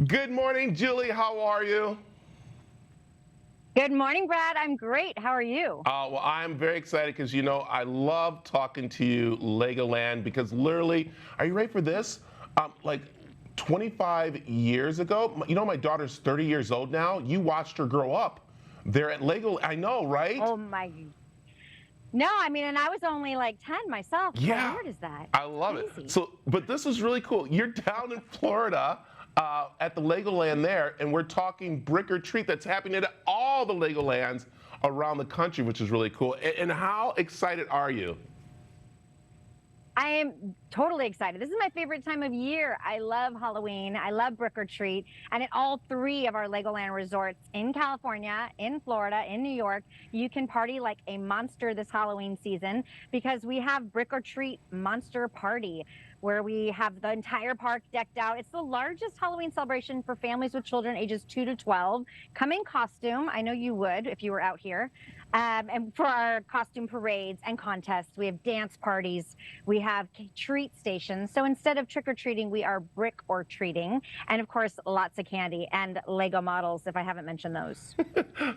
Good morning, Julie. How are you? Good morning, Brad. I'm great. How are you? Well, I'm very excited because I love talking to you, Legoland, because literally, are you ready for this? Like 25 years ago, my daughter's 30 years old now. You watched her grow up there at Lego. I know, right? Oh my. No, I mean, and I was only like 10 myself. How Yeah, weird is that? I It's love it. crazy. But this is really cool. You're down in Florida at the Legoland there, and we're talking brick or treat that's happening at all the Legolands around the country, which is really cool. And how excited are you? I am totally excited. This is my favorite time of year. I love Halloween. I love brick or treat. And at all three of our Legoland resorts in California, in Florida, in New York, you can party like a monster this Halloween season because we have brick or treat monster party where we have the entire park decked out. It's the largest Halloween celebration for families with children ages 2 to 12. Come in costume. I know you would if you were out here. And for our costume parades and contests, we have dance parties. We have treat stations. So instead of trick or treating, we are brick or treating. And of course, lots of candy and Lego models, if I haven't mentioned those.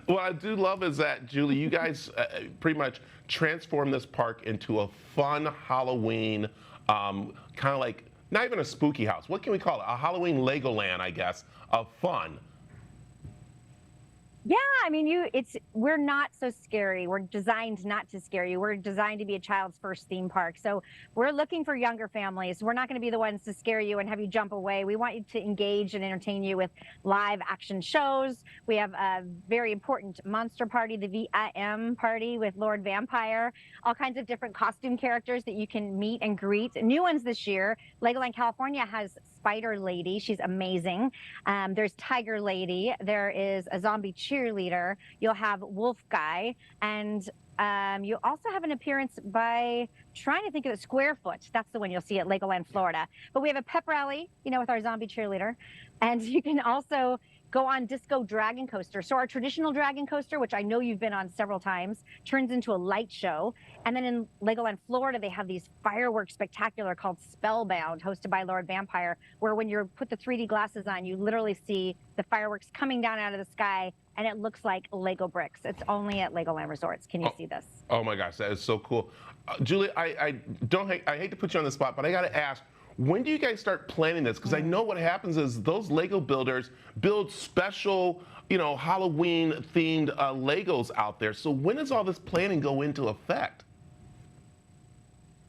What I do love is that, Julie, you guys pretty much transformed this park into a fun Halloween, kind of like not even a spooky house. What can we call it? A Halloween Legoland, I guess, of fun. Yeah, I mean, we're not so scary. We're designed not to scare you. We're designed to be a child's first theme park. So we're looking for younger families. We're not going to be the ones to scare you and have you jump away. We want you to engage and entertain you with live action shows. We have a very important monster party, the VIM party with Lord Vampire, all kinds of different costume characters that you can meet and greet. New ones this year. Legoland California has Spider Lady. She's amazing. There's Tiger Lady. There is a zombie cheerleader. You'll have Wolf Guy, and you also have an appearance by trying to think of it, Squarefoot. That's the one you'll see at Legoland, Florida. But we have a pep rally, with our zombie cheerleader, and you can also go on Disco Dragon Coaster. So our traditional dragon coaster, which I know you've been on several times, turns into a light show. And then in Legoland, Florida, they have these fireworks spectacular called Spellbound, hosted by Lord Vampire, where when you put the 3D glasses on, you literally see the fireworks coming down out of the sky, and it looks like Lego bricks. It's only at Legoland resorts. Can you see this? Oh my gosh, that is so cool. Julie, I hate to put you on the spot, but I got to ask, when do you guys start planning this? Because I know what happens is those Lego builders build special, Halloween themed Legos out there. So when does all this planning go into effect?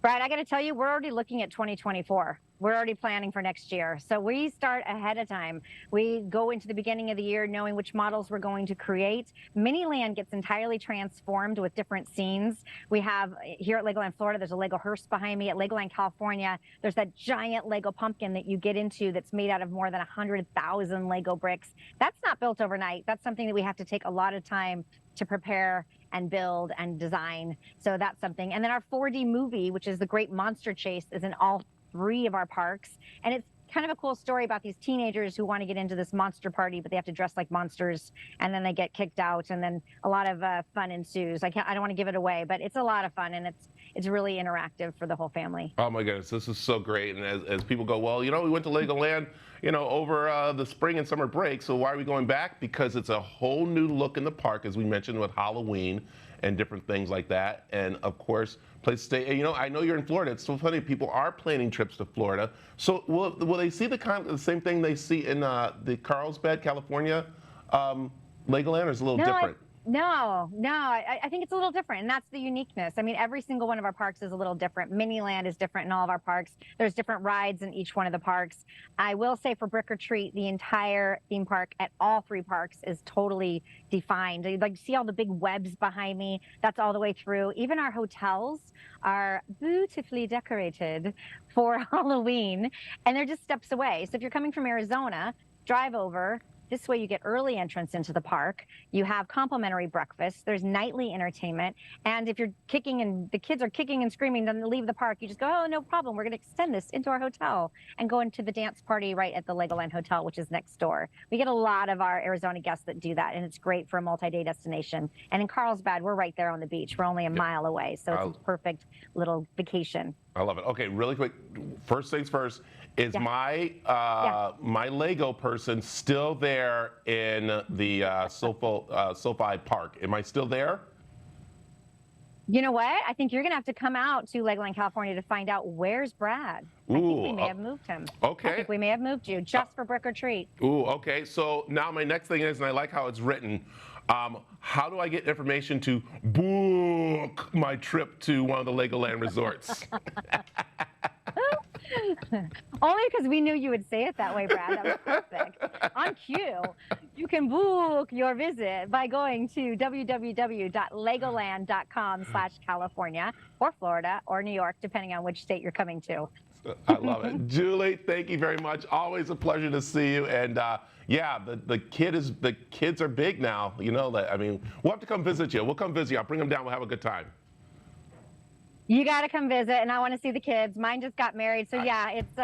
Brad, I got to tell you, we're already looking at 2024. We're already planning for next year. So we start ahead of time. We go into the beginning of the year knowing which models we're going to create. Miniland gets entirely transformed with different scenes. We have here at Legoland, Florida, there's a Lego hearse behind me. At Legoland, California, there's that giant Lego pumpkin that you get into that's made out of more than 100,000 Lego bricks. That's not built overnight. That's something that we have to take a lot of time to prepare and build and design. So that's something. And then our 4D movie, which is the Great Monster Chase, is in all three of our parks. And it's kind of a cool story about these teenagers who want to get into this monster party, but they have to dress like monsters, and then they get kicked out, and then a lot of fun ensues. I don't want to give it away, but it's a lot of fun, and it's really interactive for the whole family. Oh my goodness, this is so great. And as people go, well, we went to Legoland, over the spring and summer break. So why are we going back? Because it's a whole new look in the park, as we mentioned, with Halloween and different things like that. And of course, place to stay. I know you're in Florida. It's so funny. People are planning trips to Florida. So will they see the same thing they see in the Carlsbad, California Legoland, or is it a little different? No, I think it's a little different, and that's the uniqueness. I mean, every single one of our parks is a little different. Miniland is different in all of our parks. There's different rides in each one of the parks. I will say for Brick or Treat, the entire theme park at all three parks is totally defined. Like, see all the big webs behind me? That's all the way through. Even our hotels are beautifully decorated for Halloween, and they're just steps away. So if you're coming from Arizona, drive over. This way you get early entrance into the park. You have complimentary breakfast. There's nightly entertainment. And if you're kicking and the kids are kicking and screaming to leave the park, you just go, oh, no problem. We're going to extend this into our hotel and go into the dance party right at the Legoland Hotel, which is next door. We get a lot of our Arizona guests that do that, and it's great for a multi-day destination. And in Carlsbad, we're right there on the beach. We're only a mile away, so it's a perfect little vacation. I love it. Okay, really quick. First things first. Is Yeah. my my Lego person still there in the SoFi Park? Am I still there? You know what? I think you're going to have to come out to Legoland, California to find out where's Brad. I think we Ooh, may have moved him. okay. I think we may have moved you just for brick or treat. Ooh, okay. So now my next thing is, and I like how it's written. How do I get information to book my trip to one of the Legoland resorts? Only because we knew you would say it that way, Brad. That was perfect. On cue, you can book your visit by going to www.legoland.com/California or Florida or New York, depending on which state you're coming to. I love it. Julie, thank you very much. Always a pleasure to see you. And yeah, the kids are big now. You know that. I mean, we'll have to come visit you. We'll come visit you. I'll bring them down. We'll have a good time. You got to come visit, and I want to see the kids. Mine just got married, so yeah, it's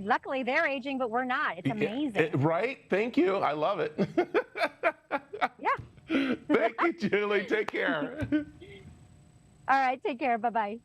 luckily they're aging, but we're not. It's amazing. Right? Thank you. I love it. Yeah. Thank you, Julie. Take care. All right, take care. Bye-bye.